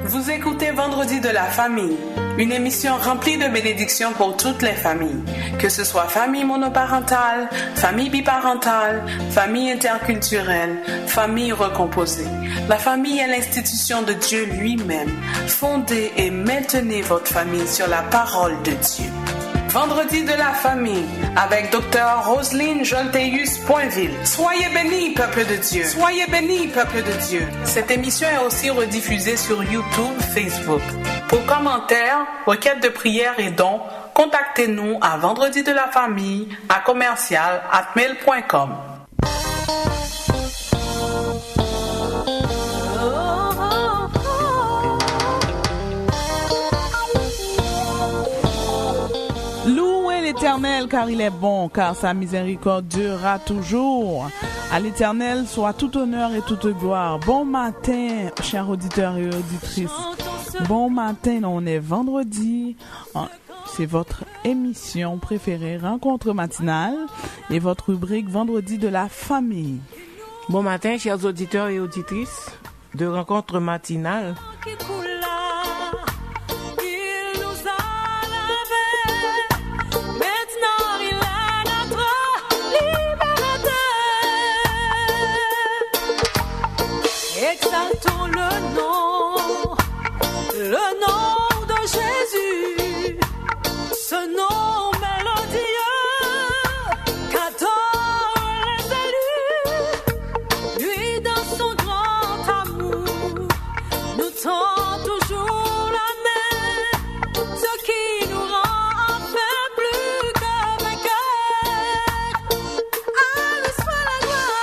Vous écoutez Vendredi de la famille, une émission remplie de bénédictions pour toutes les familles, que ce soit famille monoparentale, famille biparentale, famille interculturelle, famille recomposée. La famille est l'institution de Dieu lui-même. Fondez et maintenez votre famille sur la parole de Dieu. Vendredi de la famille avec Dr. Roselyne Jolteus-Poinville. Soyez bénis, peuple de Dieu. Soyez bénis, peuple de Dieu. Cette émission est aussi rediffusée sur YouTube, Facebook. Pour commentaires, requêtes de prière et dons, contactez-nous à vendredi de la famille à commercial@mail.com. L'Éternel, car il est bon, car sa miséricorde durera toujours. À l'Éternel soit tout honneur et toute gloire. Bon matin, chers auditeurs et auditrices. Bon matin, on est vendredi. C'est votre émission préférée, Rencontre matinale, et votre rubrique Vendredi de la famille. Bon matin, chers auditeurs et auditrices de Rencontre matinale. Exaltons le nom de Jésus, ce nom mélodieux qu'adorent les élus. Lui, dans son grand amour, nous tend toujours la main, ce qui nous rend enfin plus que vainqueurs. À lui soit la gloire.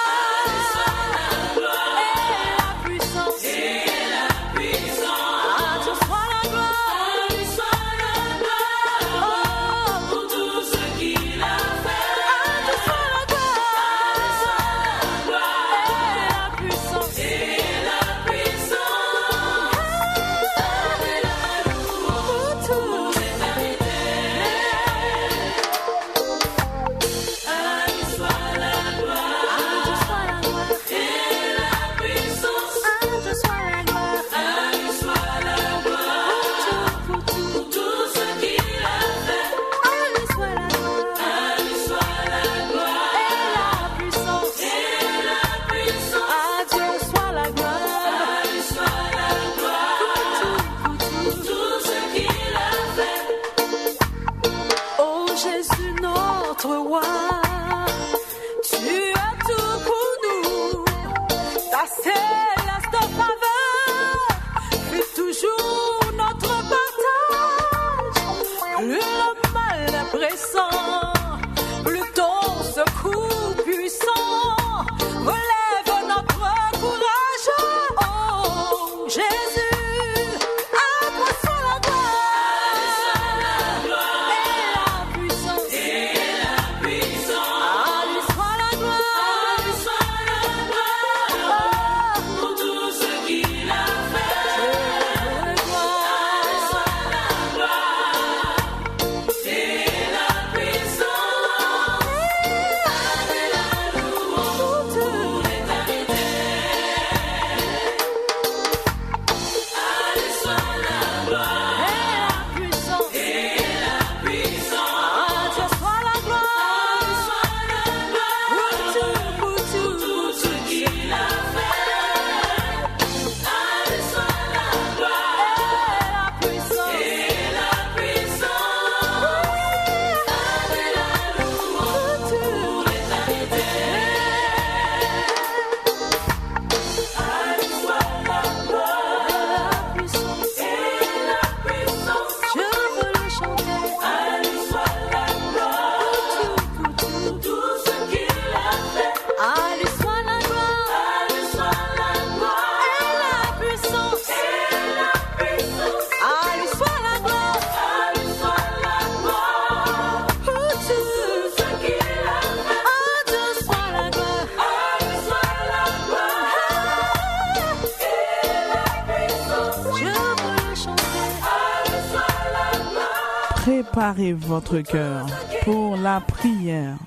Préparez votre cœur pour la prière.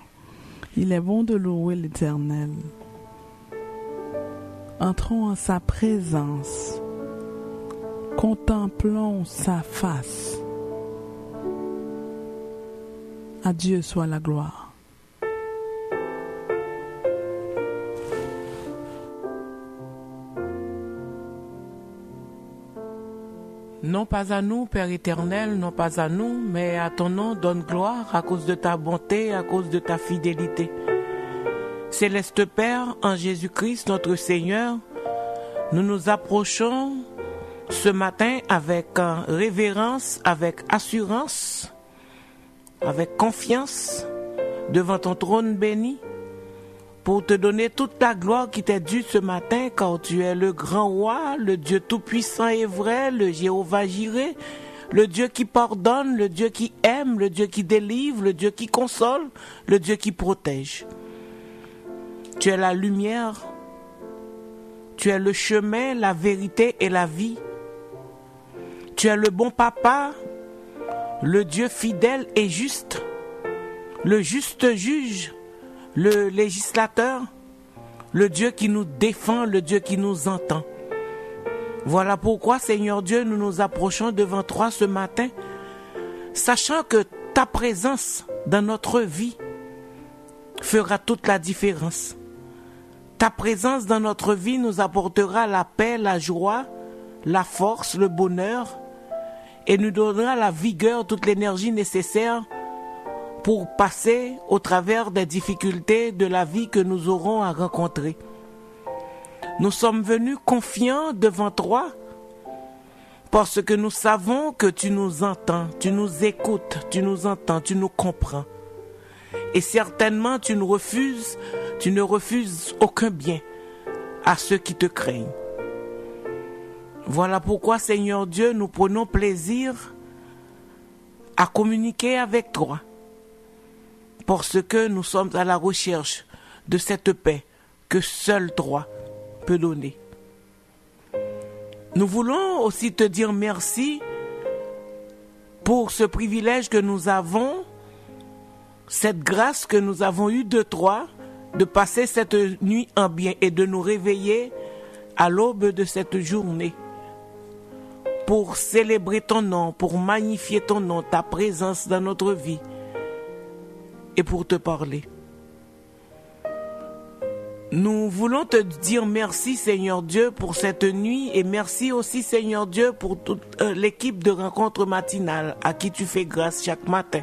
Il est bon de louer l'Éternel. Entrons en sa présence Contemplons sa face. À Dieu soit la gloire. Non pas à nous, Père éternel, non pas à nous, mais à ton nom donne gloire à cause de ta bonté, à cause de ta fidélité. Céleste Père, en Jésus-Christ, notre Seigneur, nous nous approchons ce matin avec révérence, avec assurance, avec confiance devant ton trône béni pour te donner toute ta gloire qui t'est due ce matin, car tu es le grand roi, le Dieu tout-puissant et vrai, le Jéhovah Jireh, le Dieu qui pardonne, le Dieu qui aime, le Dieu qui délivre, le Dieu qui console, le Dieu qui protège. Tu es la lumière, tu es le chemin, la vérité et la vie. Tu es le bon papa, le Dieu fidèle et juste, le juste juge, le législateur, le Dieu qui nous défend, le Dieu qui nous entend. Voilà pourquoi, Seigneur Dieu, nous nous approchons devant toi ce matin, sachant que ta présence dans notre vie fera toute la différence. Ta présence dans notre vie nous apportera la paix, la joie, la force, le bonheur, et nous donnera la vigueur, toute l'énergie nécessaire pour passer au travers des difficultés de la vie que nous aurons à rencontrer. Nous sommes venus confiants devant toi parce que nous savons que tu nous entends, tu nous écoutes, tu nous entends, tu nous comprends. Et certainement tu ne refuses aucun bien à ceux qui te craignent. Voilà pourquoi, Seigneur Dieu, nous prenons plaisir à communiquer avec toi, parce que nous sommes à la recherche de cette paix que seul toi peux donner. Nous voulons aussi te dire merci pour ce privilège que nous avons, cette grâce que nous avons eue de toi, de passer cette nuit en bien et de nous réveiller à l'aube de cette journée pour célébrer ton nom, pour magnifier ton nom, ta présence dans notre vie et pour te parler. Nous voulons te dire merci, Seigneur Dieu, pour cette nuit et merci aussi, Seigneur Dieu, pour toute l'équipe de rencontres matinales à qui tu fais grâce chaque matin.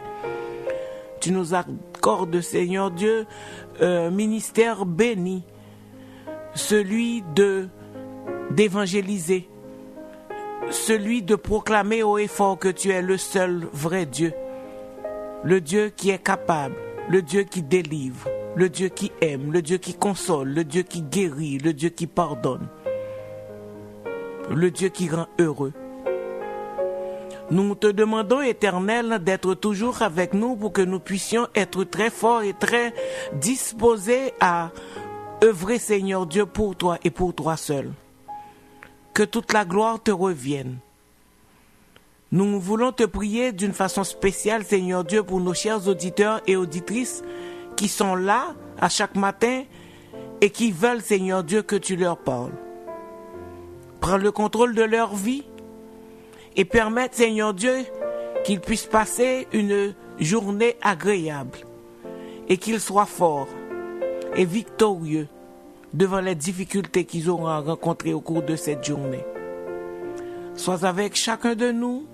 Tu nous accordes, Seigneur Dieu, un ministère béni, celui d'évangéliser, celui de proclamer haut et fort que tu es le seul vrai Dieu, le Dieu qui est capable, le Dieu qui délivre, le Dieu qui aime, le Dieu qui console, le Dieu qui guérit, le Dieu qui pardonne, le Dieu qui rend heureux. Nous te demandons, Éternel, d'être toujours avec nous pour que nous puissions être très forts et très disposés à œuvrer, Seigneur Dieu, pour toi et pour toi seul. Que toute la gloire te revienne. Nous voulons te prier d'une façon spéciale, Seigneur Dieu, pour nos chers auditeurs et auditrices qui sont là à chaque matin et qui veulent, Seigneur Dieu, que tu leur parles. Prends le contrôle de leur vie et permette, Seigneur Dieu, qu'ils puissent passer une journée agréable et qu'ils soient forts et victorieux devant les difficultés qu'ils auront à rencontrer au cours de cette journée. Sois avec chacun de nous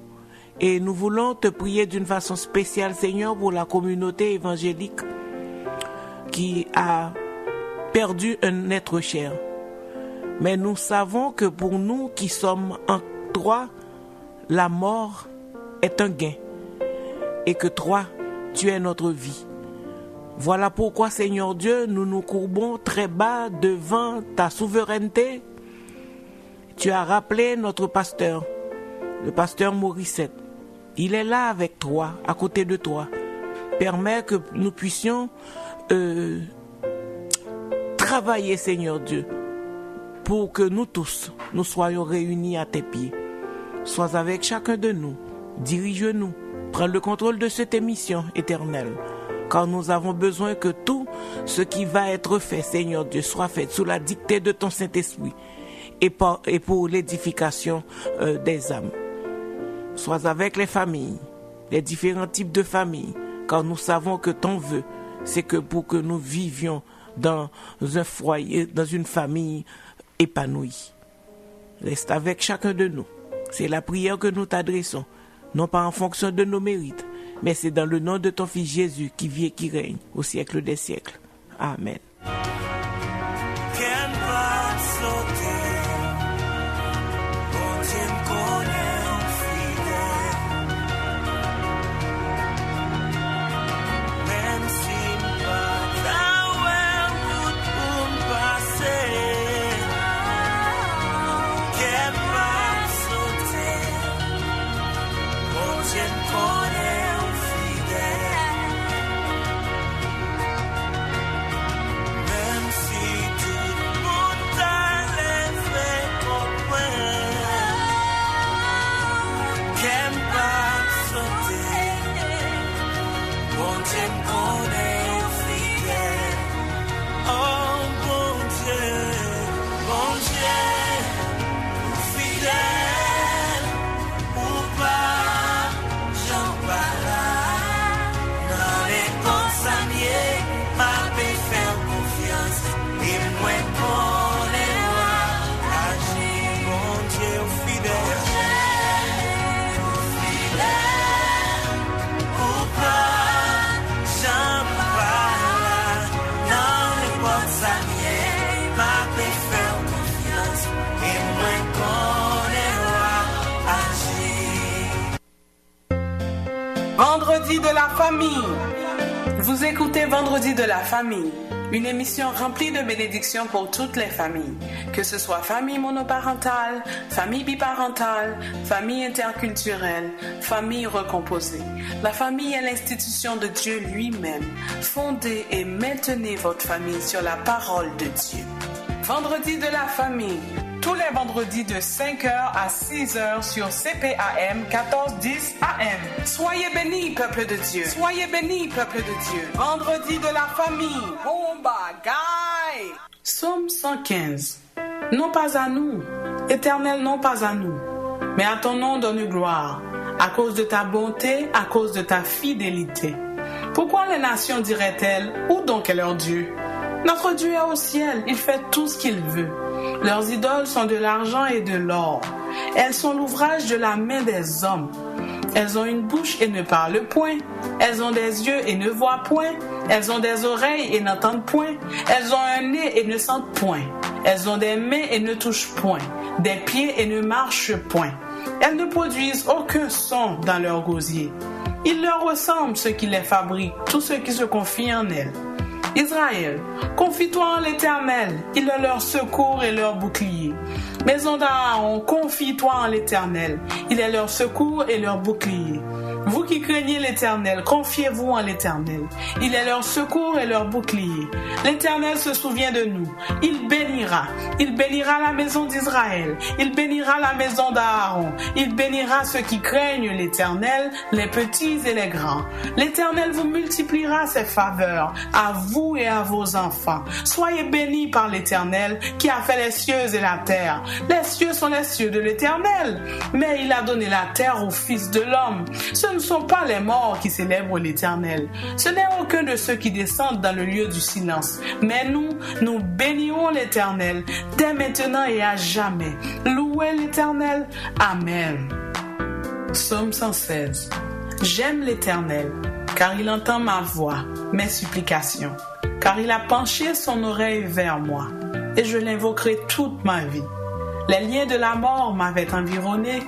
et nous voulons te prier d'une façon spéciale, Seigneur, pour la communauté évangélique qui a perdu un être cher. Mais nous savons que pour nous qui sommes en toi, la mort est un gain et que toi, tu es notre vie. Voilà pourquoi, Seigneur Dieu, nous nous courbons très bas devant ta souveraineté. Tu as rappelé notre pasteur, le pasteur Morissette. Il est là avec toi, à côté de toi. Permets que nous puissions travailler, Seigneur Dieu, pour que nous tous, nous soyons réunis à tes pieds. Sois avec chacun de nous, dirige-nous, prends le contrôle de cette émission éternelle. Car nous avons besoin que tout ce qui va être fait, Seigneur Dieu, soit fait sous la dictée de ton Saint-Esprit et pour l'édification des âmes. Sois avec les familles, les différents types de familles, car nous savons que ton vœu, c'est que pour que nous vivions dans un foyer, dans une famille épanouie. Reste avec chacun de nous. C'est la prière que nous t'adressons, non pas en fonction de nos mérites, mais c'est dans le nom de ton Fils Jésus qui vit et qui règne au siècle des siècles. Amen. Vendredi de la famille. Vous écoutez Vendredi de la famille, une émission remplie de bénédictions pour toutes les familles, que ce soit famille monoparentale, famille biparentale, famille interculturelle, famille recomposée. La famille est l'institution de Dieu lui-même. Fondez et maintenez votre famille sur la parole de Dieu. Vendredi de la famille, tous les vendredis de 5h à 6h sur CPAM 1410 AM. Soyez bénis, peuple de Dieu. Soyez bénis, peuple de Dieu. Vendredi de la famille. Bon bagaille. Psaume 115. Non pas à nous, Éternel, non pas à nous, mais à ton nom donne gloire, à cause de ta bonté, à cause de ta fidélité. Pourquoi les nations diraient-elles, où donc est leur Dieu? Notre Dieu est au ciel, il fait tout ce qu'il veut. Leurs idoles sont de l'argent et de l'or. Elles sont l'ouvrage de la main des hommes. Elles ont une bouche et ne parlent point. Elles ont des yeux et ne voient point. Elles ont des oreilles et n'entendent point. Elles ont un nez et ne sentent point. Elles ont des mains et ne touchent point. Des pieds et ne marchent point. Elles ne produisent aucun son dans leur gosier. Il leur ressemble ceux qui les fabriquent, tous ceux qui se confient en elles. Israël, confie-toi en l'Éternel, il est leur secours et leur bouclier. Maison d'Aaron, confie-toi en l'Éternel, il est leur secours et leur bouclier. Vous qui craignez l'Éternel, confiez-vous en l'Éternel, il est leur secours et leur bouclier. L'Éternel se souvient de nous, il bénira la maison d'Israël, il bénira la maison d'Aaron, il bénira ceux qui craignent l'Éternel, les petits et les grands. L'Éternel vous multipliera ses faveurs, à vous et à vos enfants. Soyez bénis par l'Éternel qui a fait les cieux et la terre. Les cieux sont les cieux de l'Éternel, mais il a donné la terre au Fils de l'homme. Ce ne sont pas les morts qui célèbrent l'Éternel. Ce n'est aucun de ceux qui descendent dans le lieu du silence. Mais nous bénirons l'Éternel dès maintenant et à jamais. Louez l'Éternel. Amen. Psaume 116. J'aime l'Éternel, car il entend ma voix, mes supplications, car il a penché son oreille vers moi, et je l'invoquerai toute ma vie. Les liens de la mort m'avaient environné,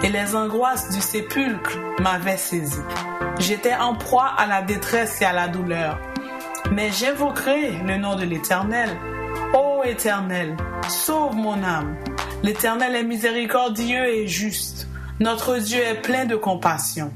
et les angoisses du sépulcre m'avaient saisi. J'étais en proie à la détresse et à la douleur, mais j'invoquerai le nom de l'Éternel. Ô Éternel, sauve mon âme. L'Éternel est miséricordieux et juste. Notre Dieu est plein de compassion.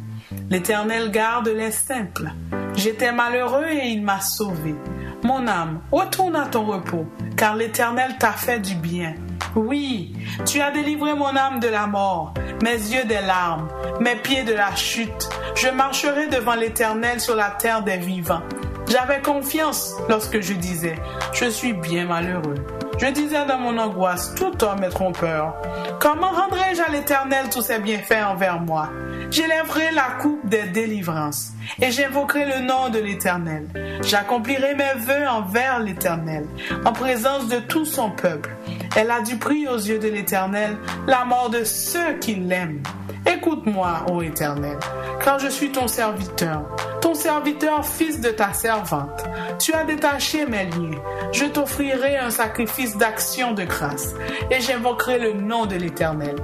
L'Éternel garde les simples. J'étais malheureux et il m'a sauvé. Mon âme, retourne à ton repos, car l'Éternel t'a fait du bien. Oui, tu as délivré mon âme de la mort, mes yeux des larmes, mes pieds de la chute. Je marcherai devant l'Éternel sur la terre des vivants. J'avais confiance lorsque je disais, je suis bien malheureux. Je disais dans mon angoisse, tout homme est trompeur. Comment rendrai-je à l'Éternel tous ses bienfaits envers moi? J'élèverai la coupe des délivrances et j'invoquerai le nom de l'Éternel. J'accomplirai mes vœux envers l'Éternel, en présence de tout son peuple. Elle a du prix aux yeux de l'Éternel, la mort de ceux qui l'aiment. Écoute-moi, ô Éternel, car je suis ton serviteur, fils de ta servante. Tu as détaché mes liens. Je t'offrirai un sacrifice d'action de grâce, et j'invoquerai le nom de l'Éternel.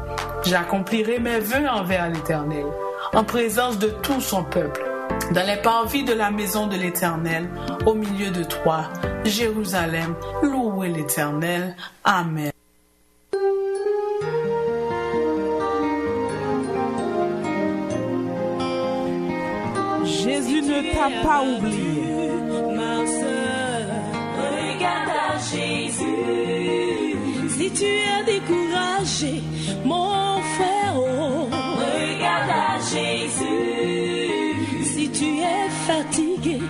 J'accomplirai mes vœux envers l'Éternel, en présence de tout son peuple, dans les parvis de la maison de l'Éternel, au milieu de toi, Jérusalem, louez l'Éternel. Amen. Jésus ne t'a pas oublié. Ma sœur, regarde à Jésus. Si tu es découragé, mon frère, oh, regarde à Jésus. Si tu es fatigué,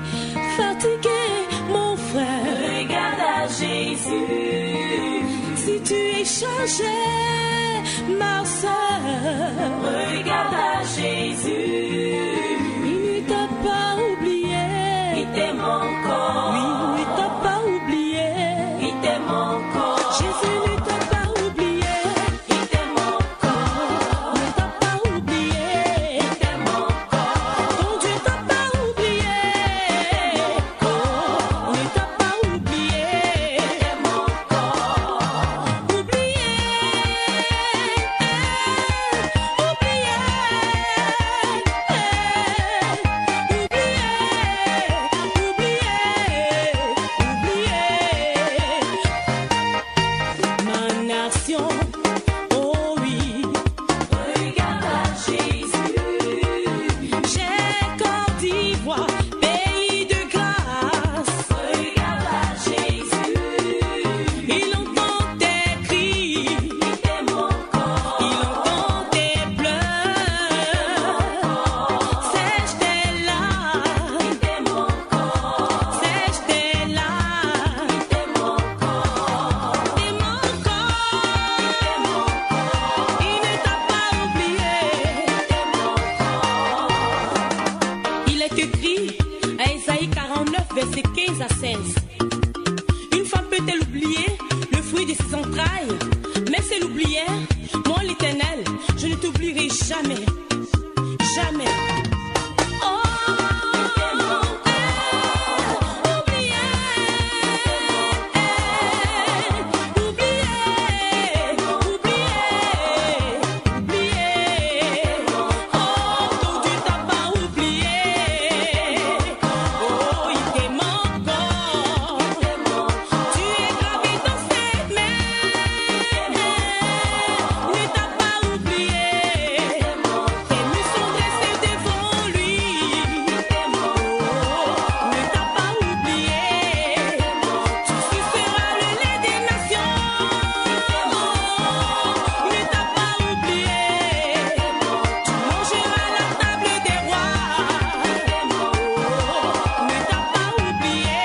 mon frère, regarde à Jésus. Si tu es chargé, ma sœur, regarde à Jésus. Il ne t'a pas oublié, il t'aime encore. Oui, il ne t'a pas oublié, il t'aime encore. Jésus ne t'a pas oublié, il t'aime encore. Il ne t'a pas oublié, il t'aime encore. Ton Dieu ne t'a pas oublié, il ne t'a pas oublié, il t'aime encore. Oublié, ma nation, oh oui, regarde à Jésus. J'ai Côte d'Ivoire, pays de grâce. Regarde à Jésus. Il entend tes cris, il t'aime encore. Il entend tes pleurs. Sèche tes larmes, il t'aime encore. Sèche tes larmes, il t'aime encore. T'aime encore, il ne t'a pas oublié, t'aime encore. Il est écrit à Ésaïe 49, verset 15 à 16. Une femme peut-elle oublier le fruit de ses entrailles? Mais si elle oubliait, moi l'Éternel, je ne t'oublierai jamais, jamais. Oh, oublié, oublié. Oh, ton Dieu t'a pas oublié. Oh, il t'aime encore. Tu es gravé dans ses mains. Ne t'a pas oublié. Tes mains sont dressées devant lui. Ne t'a pas oublié. Tu suceras le lait des nations. Ne t'a pas oublié. Tu mangeras la table des rois. Ne t'a pas oublié.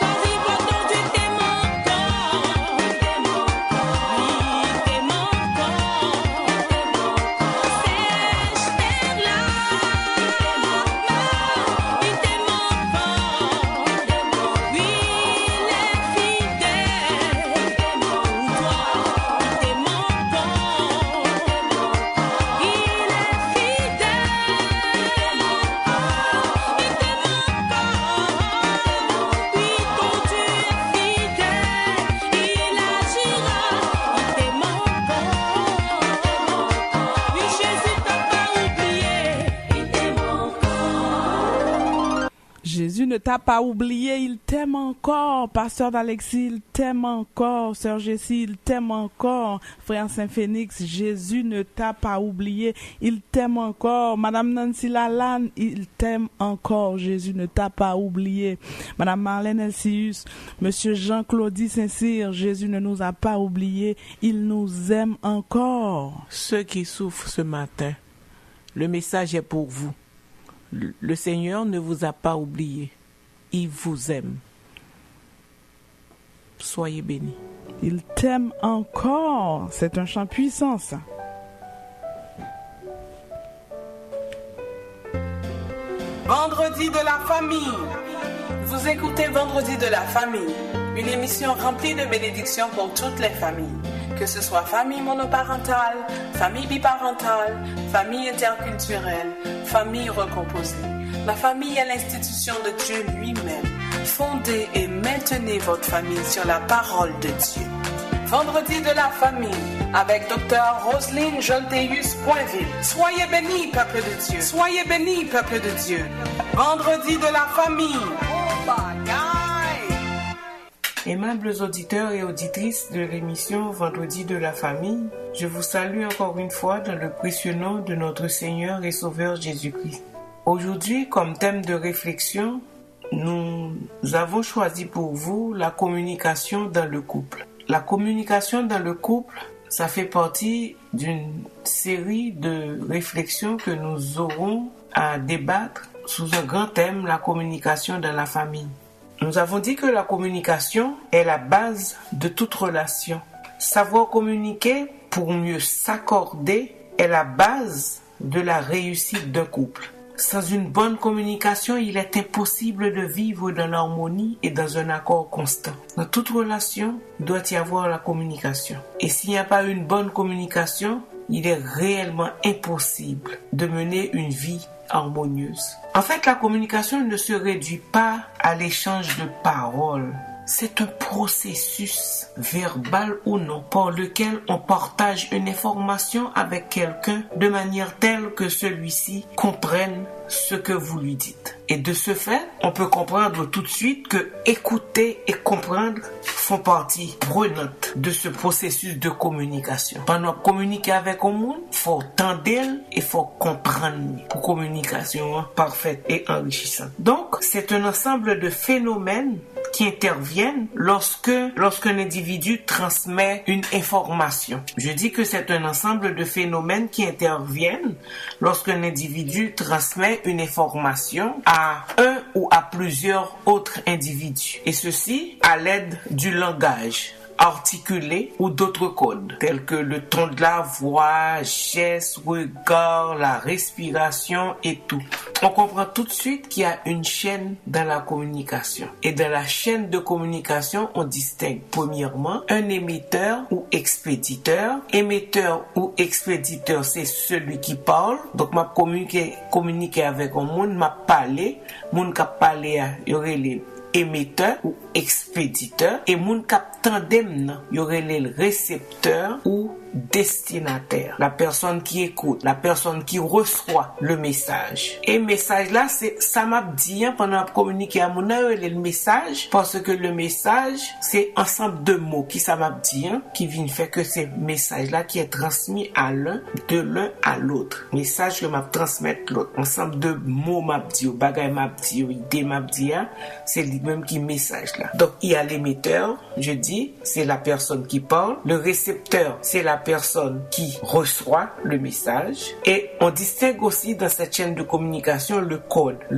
Quand il voit ton Dieu t'aime encore. Il t'aime encore. Sèche tes larmes. Il t'aime encore. Oui, il est fidèle. Pour toi, il t'aime encore. Il est fidèle. Il t'aime encore. Oui, ton Dieu est fidèle. Il agira. Il t'aime encore. Oui, Jésus t'a pas oublié. Il t'aime encore. Jésus ne t'a pas oublié, il t'aime encore. Pasteur d'Alexis, il t'aime encore. Sœur Jessie, il t'aime encore. Frère Saint-Phénix, Jésus ne t'a pas oublié, il t'aime encore. Madame Nancy Lalanne, il t'aime encore. Jésus ne t'a pas oublié. Madame Marlène Elsius, Monsieur Jean-Claudie Saint-Cyr, Jésus ne nous a pas oublié, il nous aime encore. Ceux qui souffrent ce matin, le message est pour vous. Le Seigneur ne vous a pas oublié. Il vous aime. Soyez bénis. Il t'aime encore. C'est un chant puissant, ça. Vendredi de la famille. Vous écoutez Vendredi de la famille, une émission remplie de bénédictions pour toutes les familles. Que ce soit famille monoparentale, famille biparentale, famille interculturelle, famille recomposée. La famille est l'institution de Dieu lui-même. Fondez et maintenez votre famille sur la parole de Dieu. Vendredi de la famille, avec Dr. Roselyne Jolteus-Poinville. Soyez bénis, peuple de Dieu. Soyez bénis, peuple de Dieu. Vendredi de la famille. Oh my God! Aimables auditeurs et auditrices de l'émission Vendredi de la famille, je vous salue encore une fois dans le précieux nom de notre Seigneur et Sauveur Jésus-Christ. Aujourd'hui, comme thème de réflexion, nous avons choisi pour vous la communication dans le couple. La communication dans le couple, ça fait partie d'une série de réflexions que nous aurons à débattre sous un grand thème, la communication dans la famille. Nous avons dit que la communication est la base de toute relation. Savoir communiquer pour mieux s'accorder est la base de la réussite d'un couple. Sans une bonne communication, il est impossible de vivre dans l'harmonie et dans un accord constant. Dans toute relation, il doit y avoir la communication. Et s'il n'y a pas une bonne communication, il est réellement impossible de mener une vie harmonieuse. En fait, la communication ne se réduit pas à l'échange de paroles. C'est un processus, verbal ou non, par lequel on partage une information avec quelqu'un de manière telle que celui-ci comprenne ce que vous lui dites. Et de ce fait, on peut comprendre tout de suite que écouter et comprendre font partie prenante de ce processus de communication. Pendant communiquer avec un monde, faut entendre et faut comprendre pour communication parfaite et enrichissante. Donc, c'est un ensemble de phénomènes qui interviennent lorsqu'un individu transmet une information. Je dis que c'est un ensemble de phénomènes qui interviennent lorsqu'un individu transmet une information à un ou à plusieurs autres individus. Et ceci à l'aide du langage articulé ou d'autres codes, tels que le ton de la voix, gestes, regards, la respiration et tout. On comprend tout de suite qu'il y a une chaîne dans la communication. Et dans la chaîne de communication, on distingue premièrement un émetteur ou expéditeur. Émetteur ou expéditeur, c'est celui qui parle. Donc, m'a communiquer avec un monde, m'a parlé. Monde qui a parlé, il y aurait les émetteur ou expéditeur et moun kap tandem nan y aurait le récepteur ou destinataire, la personne qui écoute, la personne qui reçoit le message. Et message là, c'est ça m'a dit pendant communiquer à mon le message, parce que le message c'est ensemble de mots qui ça m'a dit qui viennent faire que c'est message là qui est transmis à l'un à l'autre. Message que m'a transmettre l'autre, ensemble de mots m'a dit, bagay m'a dit, idée m'a dit, c'est lui-même qui message là. Donc il y a l'émetteur, je dis, c'est la personne qui parle, le récepteur, c'est la personne qui reçoit le message, et on distingue aussi dans cette chaîne de communication le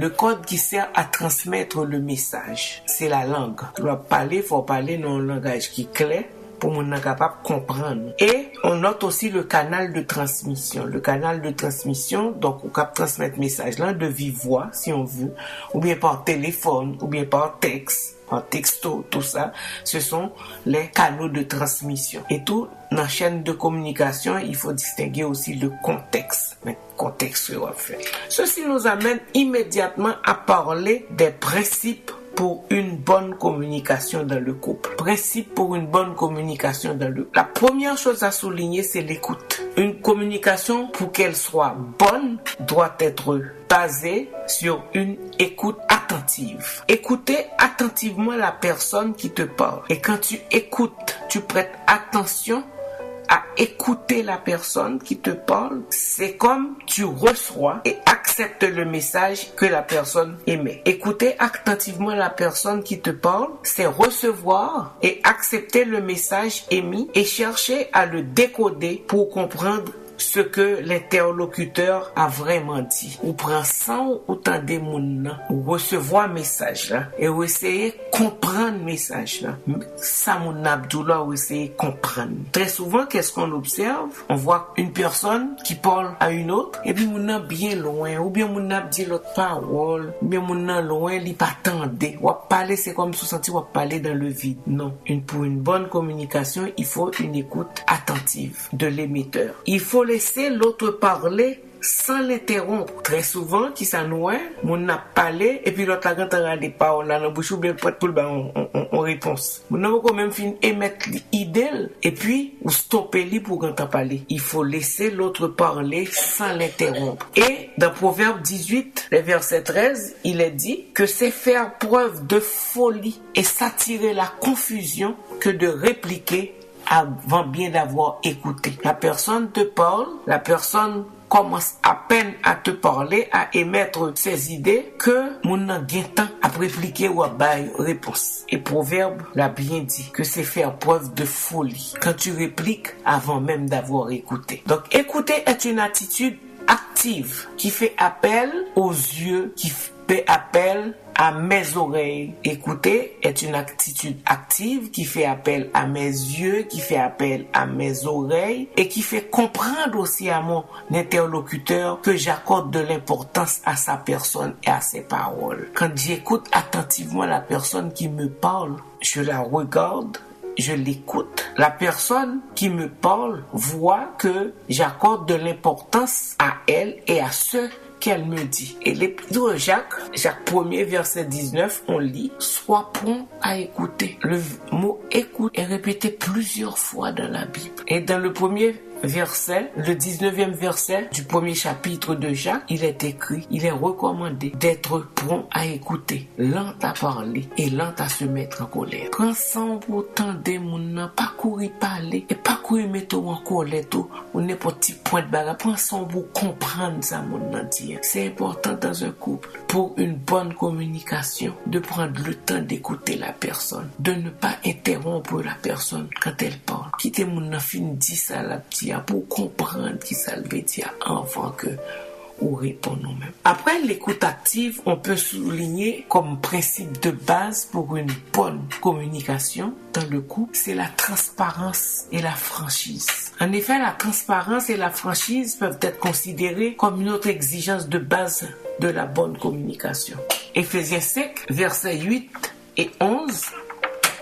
code qui sert à transmettre le message. C'est la langue. Tu dois parler, faut parler dans un langage qui est clair pour qu'on soit capable de comprendre. Et on note aussi le canal de transmission. Le canal de transmission, donc on peut transmettre message là de vive voix si on veut, ou bien par téléphone, ou bien par texte, par texto, tout ça, ce sont les canaux de transmission. Et tout, dans la chaîne de communication, il faut distinguer aussi le contexte. Le contexte que on fait. Ceci nous amène immédiatement à parler des principes pour une bonne communication dans le couple. Principe pour une bonne communication dans le couple. La première chose à souligner, c'est l'écoute. Une communication, pour qu'elle soit bonne, doit être basée sur une écoute attentive. Écoutez attentivement la personne qui te parle. Et quand tu écoutes, tu prêtes attention à écouter la personne qui te parle, c'est comme tu reçois et acceptes le message que la personne émet. Écouter attentivement la personne qui te parle, c'est recevoir et accepter le message émis et chercher à le décoder pour comprendre ce que l'interlocuteur a vraiment dit. Ou prend ça ou tendez moun ou recevoir message là et ou essayer comprendre message là. Ça mon abdoula ou essayer comprendre. Très souvent qu'est-ce qu'on observe? On voit une personne qui parle à une autre et puis moun bien loin ou bien moun dit l'autre parole ou bien moun loin li pas tendé. Ou parler c'est comme si senti ou parler dans le vide. Non, pour une bonne communication, il faut une écoute attentive de l'émetteur. Il faut laisser l'autre parler sans l'interrompre. Très souvent, qui ça nous est, on a parlé et puis l'autre a regardé des paroles dans la bouche ou bien pour en réponse. On a quand même fini émettre l'idée et puis ou stopper lui pour quand on parler. Il faut laisser l'autre parler sans l'interrompre. Et dans Proverbe 18, le verset 13, il est dit que c'est faire preuve de folie et s'attirer la confusion que de répliquer avant bien d'avoir écouté. La personne te parle, la personne commence à peine à te parler, à émettre ses idées, que mon n'a gain temps à répliquer ou à bailler réponse. Et Proverbe l'a bien dit, que c'est faire preuve de folie quand tu répliques avant même d'avoir écouté. Donc écouter est une attitude active qui fait appel aux yeux, qui fait appel à mes oreilles. Écouter est une attitude active qui fait appel à mes yeux, qui fait appel à mes oreilles et qui fait comprendre aussi à mon interlocuteur que j'accorde de l'importance à sa personne et à ses paroles. Quand j'écoute attentivement la personne qui me parle, je la regarde, je l'écoute. La personne qui me parle voit que j'accorde de l'importance à elle et à ceux qu'elle me dit. Et l'épître de Jacques 1er, verset 19, on lit « Sois prompt à écouter ». Le mot « écoute » est répété plusieurs fois dans la Bible. Et dans le premier verset, le 19e verset du premier chapitre de Jacques, il est écrit, il est recommandé d'être prompt à écouter, lent à parler et lent à se mettre en colère. Prends sans autant de moun, pas courir parler et pas courir mettre en colère tout ou n'importe petit point de bagarre. Prends sans vous comprendre ça moun dire. C'est important dans un couple pour une bonne communication de prendre le temps d'écouter la personne, de ne pas interrompre la personne quand elle parle. Quittez moun fin dit ça la petite pour comprendre qui ça veut dire avant que ou répond nous-mêmes. Après l'écoute active, on peut souligner comme principe de base pour une bonne communication dans le couple, c'est la transparence et la franchise. En effet, la transparence et la franchise peuvent être considérées comme une autre exigence de base de la bonne communication. Éphésiens 5, versets 8 et 11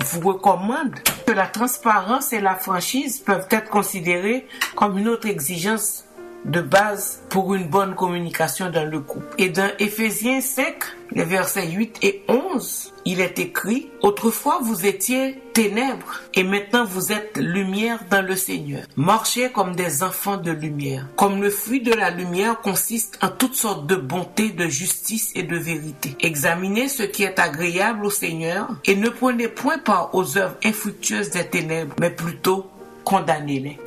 vous recommande que la transparence et la franchise peuvent être considérées comme une autre exigence de base pour une bonne communication dans le couple. Et dans Éphésiens 5, les versets 8 et 11, il est écrit « Autrefois vous étiez ténèbres et maintenant vous êtes lumière dans le Seigneur. Marchez comme des enfants de lumière. Comme le fruit de la lumière consiste en toutes sortes de bonté, de justice et de vérité. Examinez ce qui est agréable au Seigneur et ne prenez point part aux œuvres infructueuses des ténèbres, mais plutôt condamnez-les. »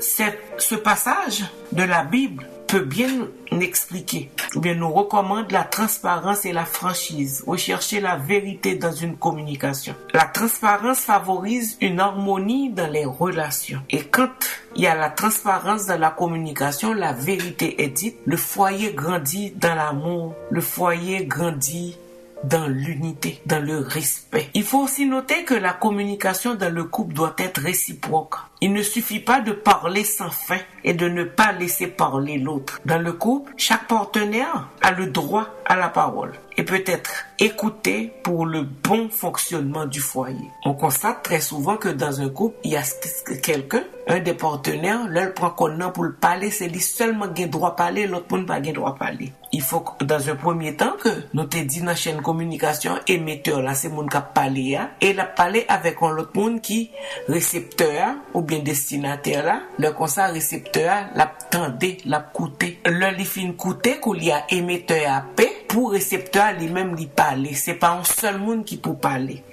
Ce passage de la Bible peut bien expliquer ou bien nous recommande la transparence et la franchise. Rechercher la vérité dans une communication. La transparence favorise une harmonie dans les relations. Et quand il y a la transparence dans la communication, la vérité est dite, le foyer grandit dans l'amour, le foyer grandit dans l'unité, dans le respect. Il faut aussi noter que la communication dans le couple doit être réciproque. Il ne suffit pas de parler sans fin et de ne pas laisser parler l'autre. Dans le couple, chaque partenaire a le droit à la parole et peut être écouté pour le bon fonctionnement du foyer. On constate très souvent que dans un couple, il y a quelqu'un, un des partenaires, l'un prend connant pour le parler, c'est lui seulement qui a droit à parler, l'autre n'a pas droit à parler. Il faut dans un premier temps que nous te dit dans la chaîne communication, émetteur là, c'est mon qui a parlé, et il a parlé avec un autre monde qui récepteur ou bien destinataire là, le constat récepteur l'attendait, l'a coûté. Le li fin coûté qu'il y a émetteur à paix pour récepteur lui-même lui parler. C'est pas un seul monde qui peut parler.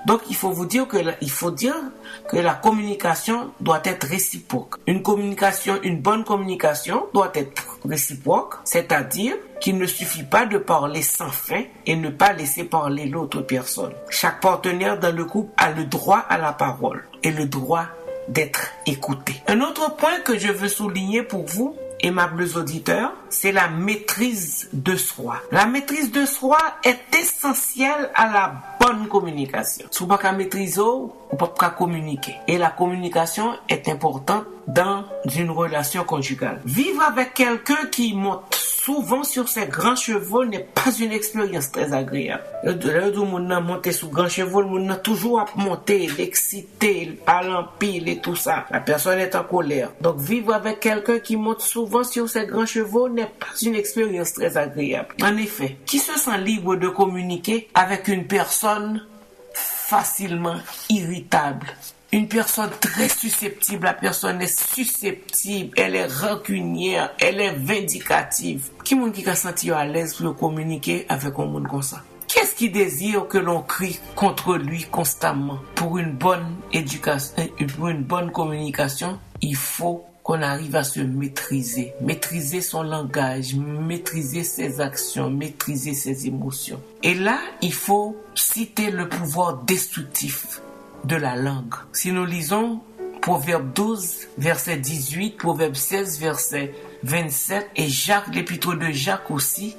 Donc il faut dire que la communication doit être réciproque. Une bonne communication doit être réciproque, c'est-à-dire qu'il ne suffit pas de parler sans fin et ne pas laisser parler l'autre personne. Chaque partenaire dans le couple a le droit à la parole et le droit d'être écouté. Un autre point que je veux souligner pour vous aimables auditeurs, c'est la maîtrise de soi. La maîtrise de soi est essentielle à la bonne communication. Si vous ne pouvez pas maîtriser, vous ne pouvez pas communiquer. Et la communication est importante dans une relation conjugale. Vivre avec quelqu'un qui monte souvent sur ses grands chevaux n'est pas une expérience très agréable. Là où on a monté sur grands chevaux, on a toujours à monter, l'exciter, parler en pile et tout ça. La personne est en colère. Donc vivre avec quelqu'un qui monte souvent sur ses grands chevaux n'est pas une expérience très agréable. En effet, qui se sent libre de communiquer avec une personne facilement irritable? Une personne très susceptible, la personne est susceptible, elle est rancunière, elle est vindicative. Qui est-ce qui a senti à l'aise pour communiquer avec un monde comme ça? Qui est-ce qui désire que l'on crie contre lui constamment? Pour une bonne éducation, pour une bonne communication, il faut qu'on arrive à se maîtriser. Maîtriser son langage, maîtriser ses actions, maîtriser ses émotions. Et là, il faut citer le pouvoir destructif de la langue. Si nous lisons Proverbe 12, verset 18, Proverbe 16, verset 27 et Jacques, l'épître de Jacques aussi,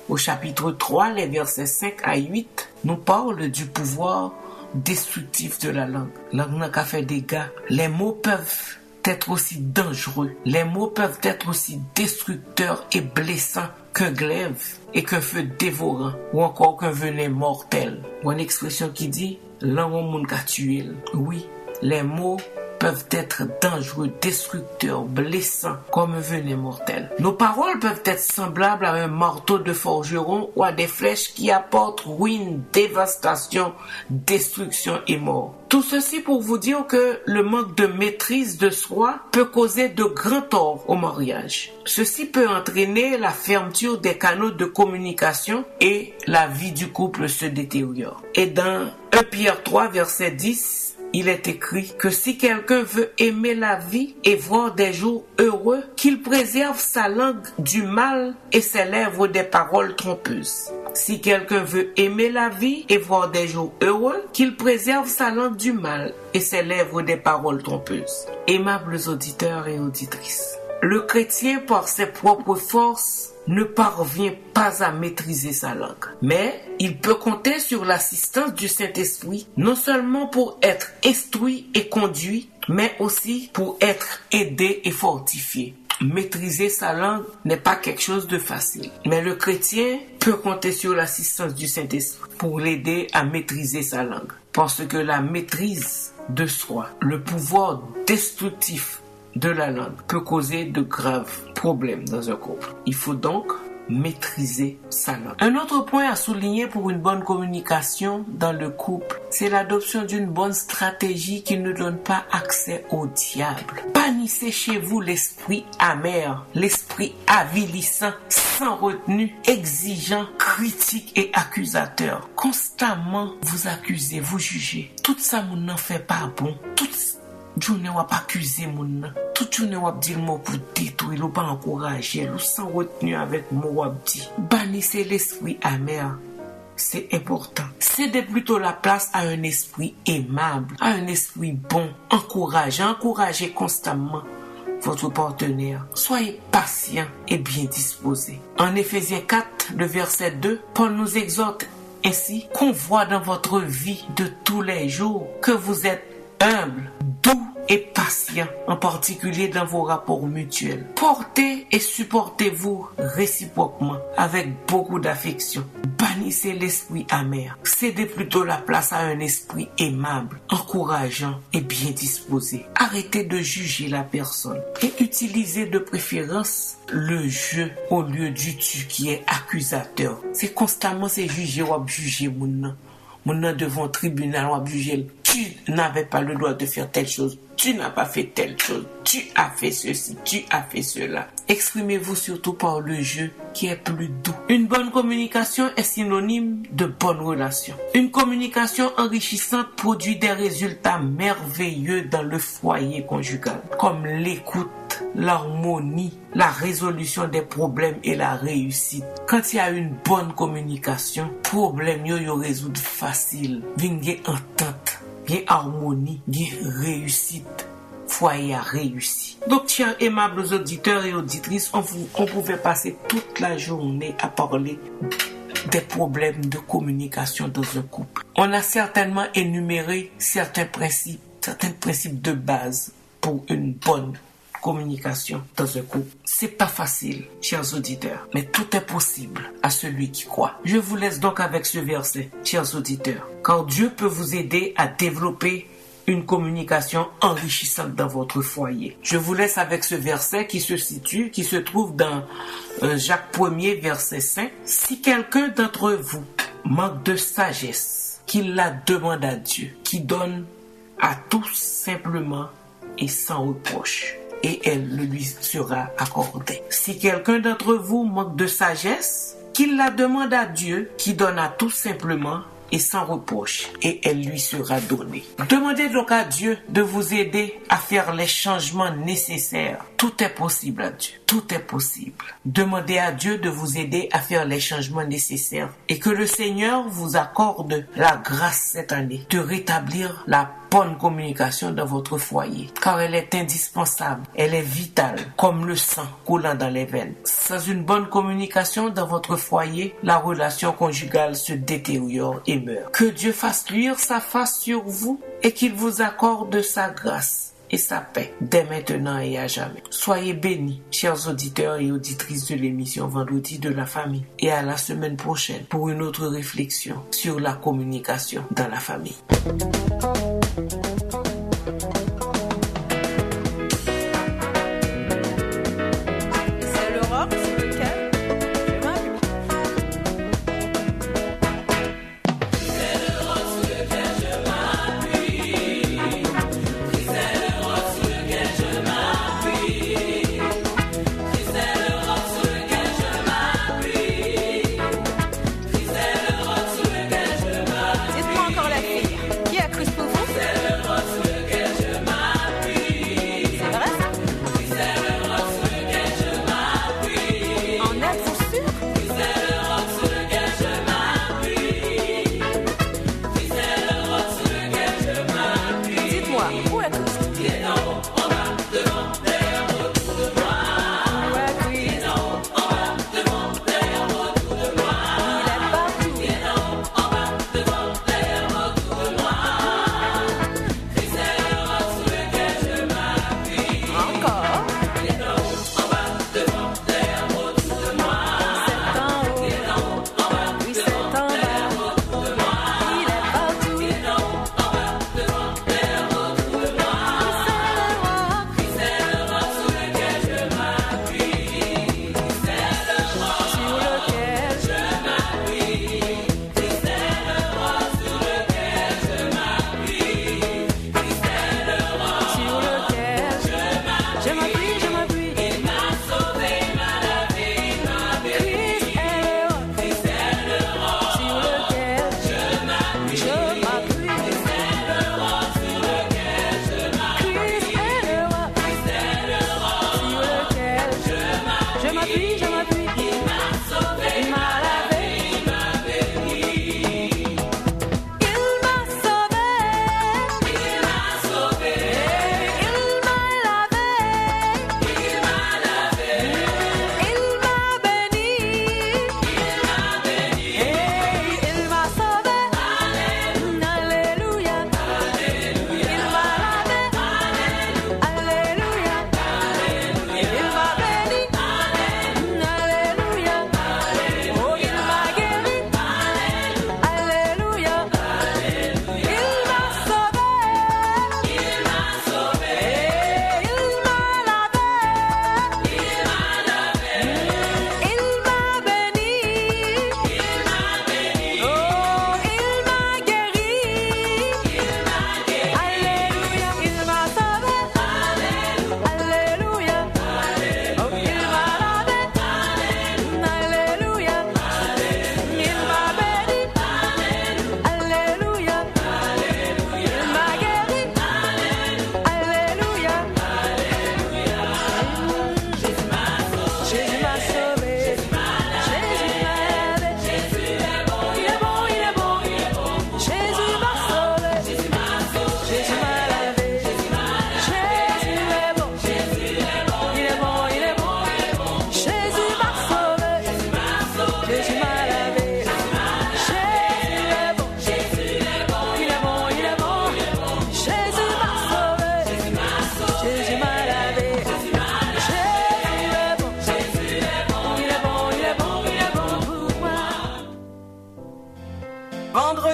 au chapitre 3, les versets 5 à 8, nous parle du pouvoir destructif de la langue. La langue n'a qu'à faire des dégâts. Les mots peuvent être aussi dangereux. Les mots peuvent être aussi destructeurs et blessants qu'un glaive et qu'un feu dévorant ou encore qu'un venin mortel. Ou une expression qui dit langue au monde qu'a tué. Oui, les mots peuvent être dangereux, destructeurs, blessants comme un venin mortel. Nos paroles peuvent être semblables à un marteau de forgeron ou à des flèches qui apportent ruine, dévastation, destruction et mort. Tout ceci pour vous dire que le manque de maîtrise de soi peut causer de grands torts au mariage. Ceci peut entraîner la fermeture des canaux de communication et la vie du couple se détériore. Et dans 1 Pierre 3, verset 10, il est écrit que si quelqu'un veut aimer la vie et voir des jours heureux, qu'il préserve sa langue du mal et ses lèvres des paroles trompeuses. Si quelqu'un veut aimer la vie et voir des jours heureux, qu'il préserve sa langue du mal et ses lèvres des paroles trompeuses. Aimables auditeurs et auditrices, le chrétien, par ses propres forces, ne parvient pas à maîtriser sa langue. Mais il peut compter sur l'assistance du Saint-Esprit, non seulement pour être instruit et conduit, mais aussi pour être aidé et fortifié. Maîtriser sa langue n'est pas quelque chose de facile. Mais le chrétien peut compter sur l'assistance du Saint-Esprit pour l'aider à maîtriser sa langue. Parce que la maîtrise de soi, le pouvoir destructif de la langue peut causer de graves problèmes dans un couple. Il faut donc maîtriser sa langue. Un autre point à souligner pour une bonne communication dans le couple, c'est l'adoption d'une bonne stratégie qui ne donne pas accès au diable. Bannissez chez vous l'esprit amer, l'esprit avilissant, sans retenue, exigeant, critique et accusateur. Constamment vous accusez, vous jugez. Tout ça, vous n'en fait pas bon. Tout journée on va pas accuser mon, toute journée on va dire mot pour détruire, ou pas encourager, ou sans retenue avec mot dit. Bannissez l'esprit amer. C'est important. Cédez plutôt la place à un esprit aimable, à un esprit bon, encourageant, encouragez constamment votre partenaire. Soyez patient et bien disposé. En Éphésiens 4, le verset 2, Paul nous exhorte ainsi qu'on voit dans votre vie de tous les jours que vous êtes humble, doux et patient, en particulier dans vos rapports mutuels. Portez et supportez-vous réciproquement avec beaucoup d'affection. Bannissez l'esprit amer. Cédez plutôt la place à un esprit aimable, encourageant et bien disposé. Arrêtez de juger la personne et utilisez de préférence le je au lieu du tu qui est accusateur. C'est constamment c'est juger ou juger mon devant le tribunal ou juger. Tu n'avais pas le droit de faire telle chose, tu n'as pas fait telle chose, tu as fait ceci, tu as fait cela. Exprimez-vous surtout par le jeu qui est plus doux. Une bonne communication est synonyme de bonne relation. Une communication enrichissante produit des résultats merveilleux dans le foyer conjugal, comme l'écoute, l'harmonie, la résolution des problèmes et la réussite. Quand il y a une bonne communication, problème yo résoudre facile. Vingé entente, bien harmonie, bien réussite. foyer a réussi. Donc, chers aimables auditeurs et auditrices, on pouvait passer toute la journée à parler des problèmes de communication dans un couple. On a certainement énuméré certains principes de base pour une bonne communication dans un couple. C'est pas facile, chers auditeurs, mais tout est possible à celui qui croit. Je vous laisse donc avec ce verset, chers auditeurs, car Dieu peut vous aider à développer une communication enrichissante dans votre foyer. Je vous laisse avec ce verset qui se trouve dans Jacques 1er, verset 5. Si quelqu'un d'entre vous manque de sagesse, qu'il la demande à Dieu, qui donne à tous simplement et sans reproche, et elle lui sera accordée. Si quelqu'un d'entre vous manque de sagesse, qu'il la demande à Dieu, qui donne à tous simplement et sans reproche, et elle lui sera donnée. Demandez donc à Dieu de vous aider à faire les changements nécessaires. Tout est possible à Dieu. Tout est possible. Demandez à Dieu de vous aider à faire les changements nécessaires et que le Seigneur vous accorde la grâce cette année de rétablir la bonne communication dans votre foyer, car elle est indispensable, elle est vitale, comme le sang coulant dans les veines. Sans une bonne communication dans votre foyer, la relation conjugale se détériore et meurt. Que Dieu fasse luire sa face sur vous et qu'il vous accorde sa grâce et sa paix dès maintenant et à jamais. Soyez bénis, chers auditeurs et auditrices de l'émission Vendredi de la famille, et à la semaine prochaine pour une autre réflexion sur la communication dans la famille. Dites-moi encore la fille. Qui a cru ce pour vous?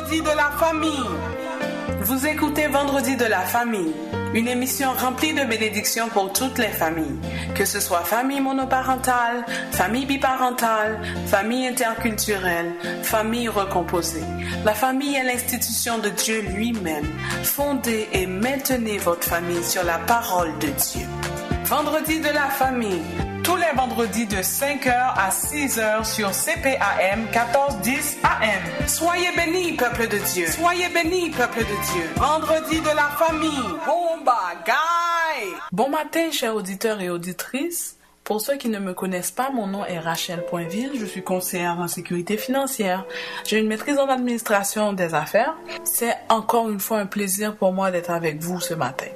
Vendredi de la famille. Vous écoutez Vendredi de la famille, une émission remplie de bénédictions pour toutes les familles, que ce soit famille monoparentale, famille biparentale, famille interculturelle, famille recomposée. La famille est l'institution de Dieu lui-même. Fondez et maintenez votre famille sur la parole de Dieu. Vendredi de la famille, tous les vendredis de 5h à 6h sur CPAM 1410 AM. Soyez bénis, peuple de Dieu. Soyez bénis, peuple de Dieu. Vendredi de la famille. Bon bagaille. Bon matin, chers auditeurs et auditrices. Pour ceux qui ne me connaissent pas, mon nom est Rachel Poinville. Je suis conseillère en sécurité financière. J'ai une maîtrise en administration des affaires. C'est encore une fois un plaisir pour moi d'être avec vous ce matin.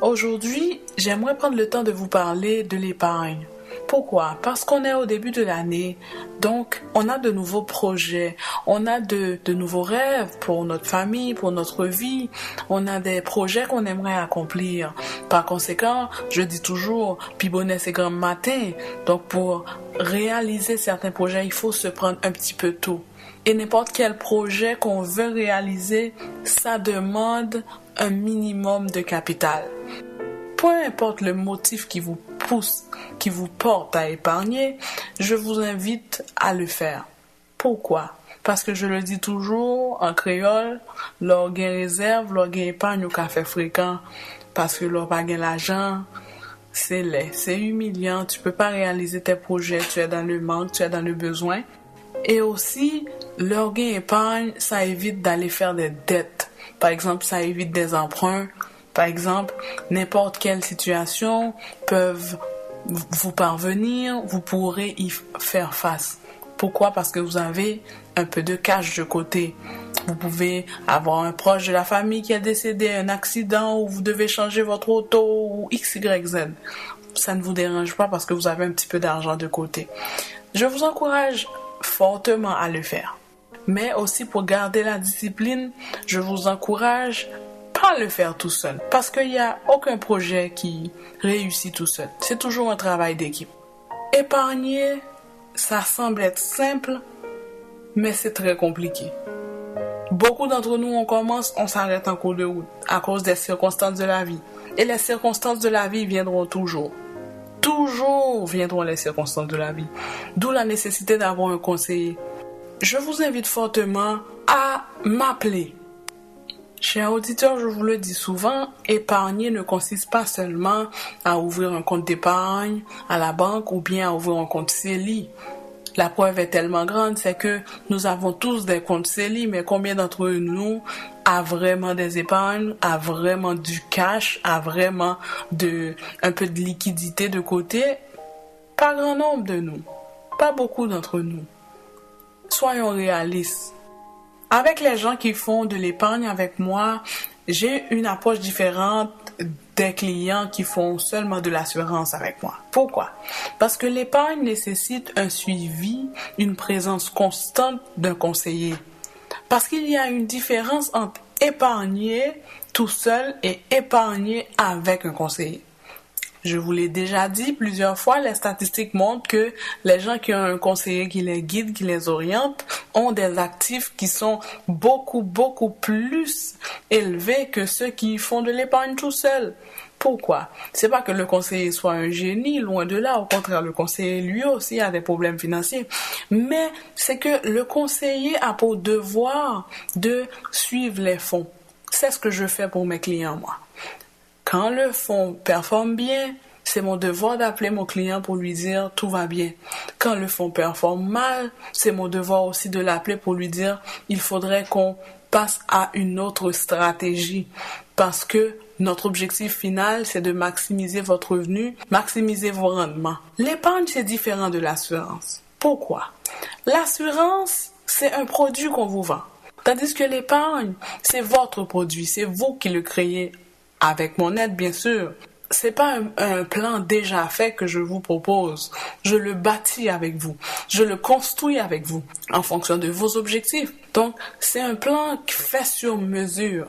Aujourd'hui, j'aimerais prendre le temps de vous parler de l'épargne. Pourquoi? Parce qu'on est au début de l'année, donc on a de nouveaux projets, on a de nouveaux rêves pour notre famille, pour notre vie, on a des projets qu'on aimerait accomplir. Par conséquent, je dis toujours, puis bonnet c'est grand matin, donc pour réaliser certains projets, il faut se prendre un petit peu tôt. Et n'importe quel projet qu'on veut réaliser, ça demande un minimum de capital. Peu importe le motif qui vous pousse, qui vous porte à épargner, je vous invite à le faire. Pourquoi? Parce que je le dis toujours en créole, l'orgueil réserve, l'orgueil épargne au café fréquent, parce que l'orgueil l'argent, c'est laid, c'est humiliant, tu peux pas réaliser tes projets, tu es dans le manque, tu es dans le besoin. Et aussi, l'orgueil épargne, ça évite d'aller faire des dettes. Par exemple, ça évite des emprunts. Par exemple, n'importe quelle situation peuvent vous parvenir, vous pourrez y faire face. Pourquoi? Parce que vous avez un peu de cash de côté. Vous pouvez avoir un proche de la famille qui est décédé, un accident où vous devez changer votre auto ou XYZ. Ça ne vous dérange pas parce que vous avez un petit peu d'argent de côté. Je vous encourage fortement à le faire. Mais aussi pour garder la discipline, je vous encourage pas à le faire tout seul. Parce qu'il n'y a aucun projet qui réussit tout seul. C'est toujours un travail d'équipe. Épargner, ça semble être simple, mais c'est très compliqué. Beaucoup d'entre nous, on commence, on s'arrête en cours de route à cause des circonstances de la vie. Et les circonstances de la vie viendront toujours. Toujours viendront les circonstances de la vie. D'où la nécessité d'avoir un conseiller. Je vous invite fortement à m'appeler. Chers auditeurs, je vous le dis souvent, épargner ne consiste pas seulement à ouvrir un compte d'épargne à la banque ou bien à ouvrir un compte CELI. La preuve est tellement grande, c'est que nous avons tous des comptes CELI, mais combien d'entre nous a vraiment des épargnes, a vraiment du cash, a vraiment un peu de liquidité de côté? Pas grand nombre de nous, pas beaucoup d'entre nous. Soyons réalistes. Avec les gens qui font de l'épargne avec moi, j'ai une approche différente des clients qui font seulement de l'assurance avec moi. Pourquoi? Parce que l'épargne nécessite un suivi, une présence constante d'un conseiller. Parce qu'il y a une différence entre épargner tout seul et épargner avec un conseiller. Je vous l'ai déjà dit plusieurs fois, les statistiques montrent que les gens qui ont un conseiller qui les guide, qui les oriente, ont des actifs qui sont beaucoup plus élevés que ceux qui font de l'épargne tout seuls. Pourquoi? C'est pas que le conseiller soit un génie, loin de là. Au contraire, le conseiller lui aussi a des problèmes financiers. Mais c'est que le conseiller a pour devoir de suivre les fonds. C'est ce que je fais pour mes clients, moi. Quand le fonds performe bien, c'est mon devoir d'appeler mon client pour lui dire tout va bien. Quand le fonds performe mal, c'est mon devoir aussi de l'appeler pour lui dire il faudrait qu'on passe à une autre stratégie. Parce que notre objectif final, c'est de maximiser votre revenu, maximiser vos rendements. L'épargne, c'est différent de l'assurance. Pourquoi? L'assurance, c'est un produit qu'on vous vend. Tandis que l'épargne, c'est votre produit, c'est vous qui le créez. Avec mon aide, bien sûr. C'est pas un plan déjà fait que je vous propose. Je le bâtis avec vous. Je le construis avec vous en fonction de vos objectifs. Donc, c'est un plan fait sur mesure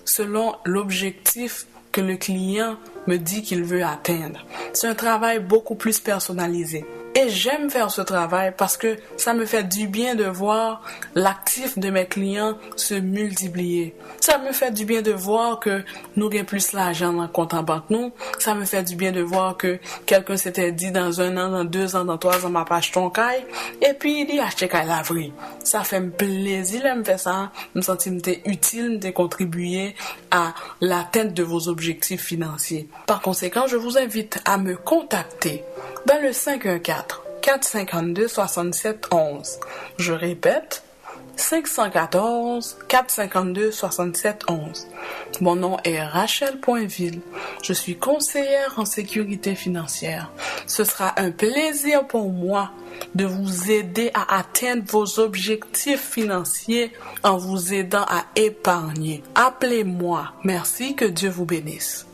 selon l'objectif que le client me dit qu'il veut atteindre. C'est un travail beaucoup plus personnalisé. Et j'aime faire ce travail parce que ça me fait du bien de voir l'actif de mes clients se multiplier. Ça me fait du bien de voir que nous avons plus l'argent dans le compte en banque nous. Ça me fait du bien de voir que quelqu'un s'était dit dans 1 an, dans 2 ans, dans 3 ans, m'a pas acheté un caille. Et puis il a acheté caille la vraie. Ça fait plaisir de me faire ça. Me sentir utile, de contribuer à l'atteinte de vos objectifs financiers. Par conséquent, je vous invite à me contacter dans le 514-452-6711. Je répète, 514-452-6711. Mon nom est Rachel Poinville. Je suis conseillère en sécurité financière. Ce sera un plaisir pour moi de vous aider à atteindre vos objectifs financiers en vous aidant à épargner. Appelez-moi. Merci, que Dieu vous bénisse.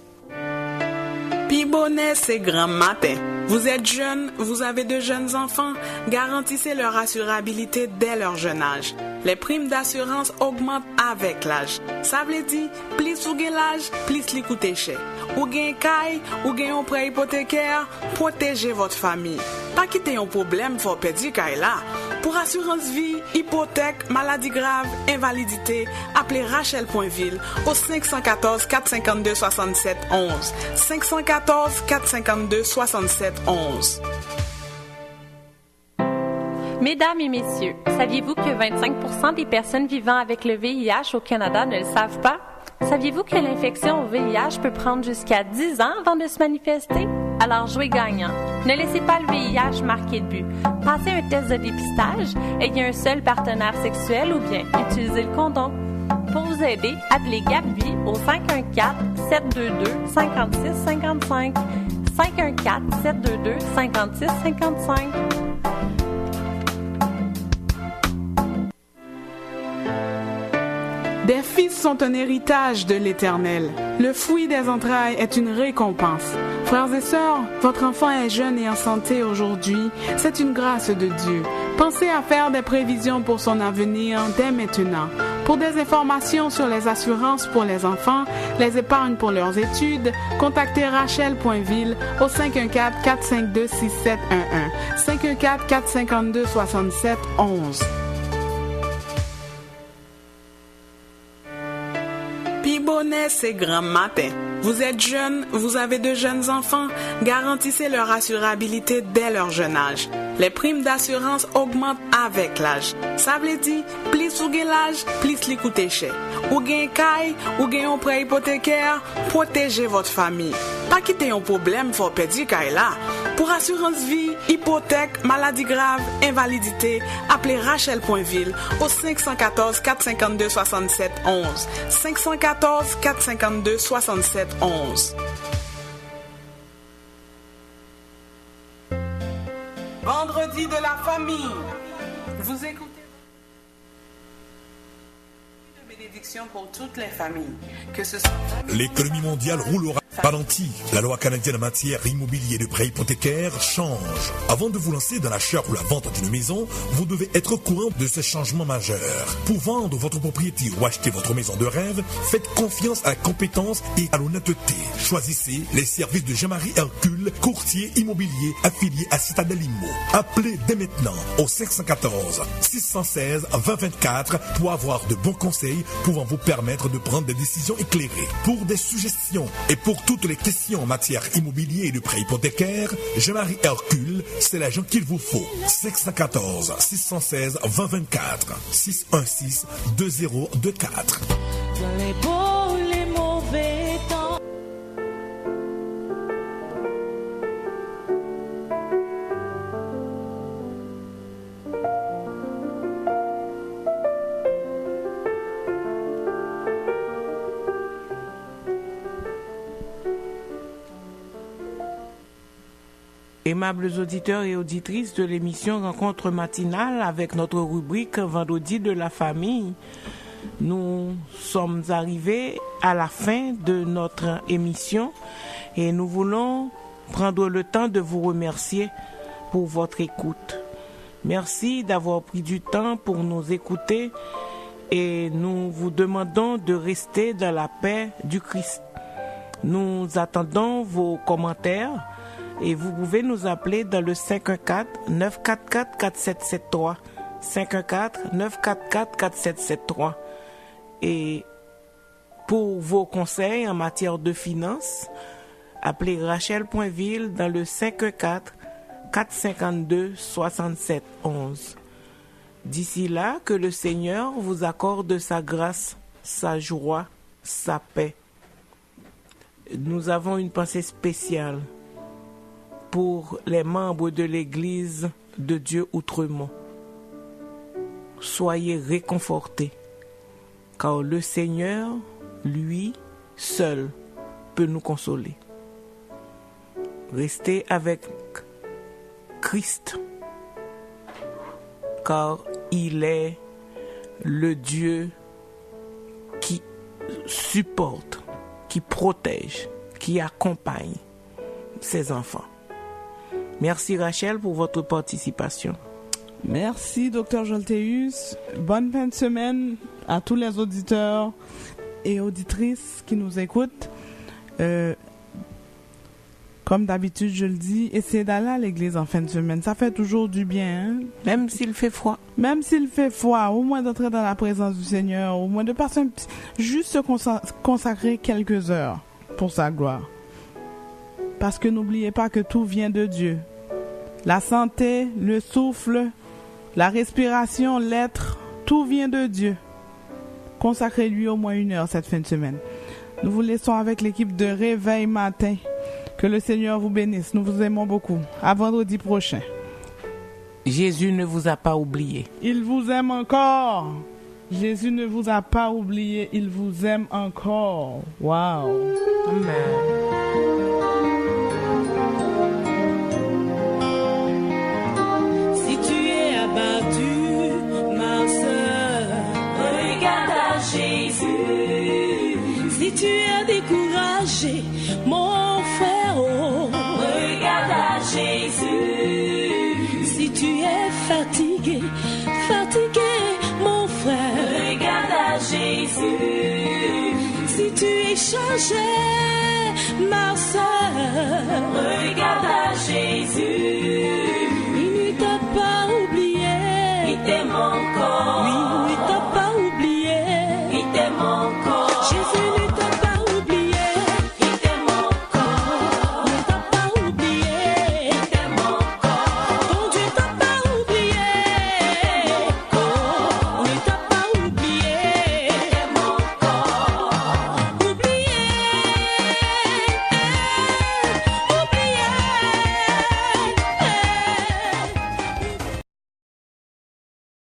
Pibonnet, c'est grand matin. Vous êtes jeune, vous avez de jeunes enfants, garantissez leur assurabilité dès leur jeune âge. Les primes d'assurance augmentent avec l'âge. Ça veut dire, plus vous avez l'âge, plus li coûte cher. Ou gen kay, ou gen un prêt hypothécaire, protégez votre famille. Pas quitter un problème, faut perdre kay là. Pour assurance vie, hypothèque, maladie grave, invalidité, appelez Rachel Poinville au 514-452-6711. 514-452-6711. Mesdames et messieurs, saviez-vous que 25% des personnes vivant avec le VIH au Canada ne le savent pas? Saviez-vous que l'infection au VIH peut prendre jusqu'à 10 ans avant de se manifester? Alors jouez gagnant. Ne laissez pas le VIH marquer de but. Passez un test de dépistage, ayez un seul partenaire sexuel ou bien utilisez le condom. Pour vous aider, appelez Gabi au 514-722-5655. 514-722-5655. Des fils sont un héritage de l'Éternel. Le fruit des entrailles est une récompense. Frères et sœurs, votre enfant est jeune et en santé aujourd'hui. C'est une grâce de Dieu. Pensez à faire des prévisions pour son avenir dès maintenant. Pour des informations sur les assurances pour les enfants, les épargnes pour leurs études, contactez Rachel Poinville au 514-452-6711. 514-452-6711. Pibonnet, c'est grand matin. Vous êtes jeune, vous avez de jeunes enfants, garantissez leur assurabilité dès leur jeune âge. Les primes d'assurance augmentent avec l'âge. Ça veut dire, plus vous avez l'âge, plus li coûte cher. Ou gen kay, ou gen un prêt hypothécaire, protégez votre famille. Pas quitter un problème, faut perdre kay là. Pour assurance vie, hypothèque, maladie grave, invalidité, appelez Rachel Poinville au 514-452-6711. 514-452-6711. Vendredi de la famille. Vous écoutez de bénédiction pour toutes les familles, que ce soit l'économie mondiale roulera ralenti. La loi canadienne en matière immobilier de prêt hypothécaire change. Avant de vous lancer dans l'achat ou la vente d'une maison, vous devez être au courant de ces changements majeurs. Pour vendre votre propriété ou acheter votre maison de rêve, faites confiance à la compétence et à l'honnêteté. Choisissez les services de Jean-Marie Hercule, courtier immobilier affilié à Citadel Immo. Appelez dès maintenant au 514-616-2024 pour avoir de bons conseils pouvant vous permettre de prendre des décisions éclairées. Pour des suggestions et pour toutes les questions en matière immobilier et de prêt hypothécaire, Jean-Marie Hercule, c'est l'agent qu'il vous faut. 514-616-2024. 616-2024. Dans les beaux, les mauvais temps. Aimables auditeurs et auditrices de l'émission Rencontre matinale avec notre rubrique Vendredi de la famille, nous sommes arrivés à la fin de notre émission et nous voulons prendre le temps de vous remercier pour votre écoute. Merci d'avoir pris du temps pour nous écouter et nous vous demandons de rester dans la paix du Christ. Nous attendons vos commentaires Et vous pouvez nous appeler dans le 514-944-4773. 514-944-4773. Et pour vos conseils en matière de finances, appelez Rachel Poinville dans le 514-452-6711. D'ici là, que le Seigneur vous accorde sa grâce, sa joie, sa paix. Nous avons une pensée spéciale pour les membres de l'Église de Dieu Outremont. Soyez réconfortés, car le Seigneur, lui, seul, peut nous consoler. Restez avec Christ, car il est le Dieu qui supporte, qui protège, qui accompagne ses enfants. Merci Rachel pour votre participation. Merci Dr Jolteus. Bonne fin de semaine à tous les auditeurs et auditrices qui nous écoutent. Comme d'habitude, je le dis, essayez d'aller à l'église en fin de semaine. Ça fait toujours du bien. Hein? Même s'il fait froid. Même s'il fait froid, au moins d'entrer dans la présence du Seigneur, au moins de passer juste se consacrer quelques heures pour sa gloire. Parce que n'oubliez pas que tout vient de Dieu. La santé, le souffle, la respiration, l'être, tout vient de Dieu. Consacrez-lui au moins 1 heure cette fin de semaine. Nous vous laissons avec l'équipe de Réveil Matin. Que le Seigneur vous bénisse. Nous vous aimons beaucoup. À vendredi prochain. Jésus ne vous a pas oublié. Il vous aime encore. Jésus ne vous a pas oublié. Il vous aime encore. Wow. Amen. Si tu es abattu, ma sœur, regarde à Jésus. Si tu es découragé, mon frère, oh, regarde à Jésus. Si tu es fatigué, mon frère, regarde à Jésus. Si tu es chargé, ma sœur, regarde à Jésus.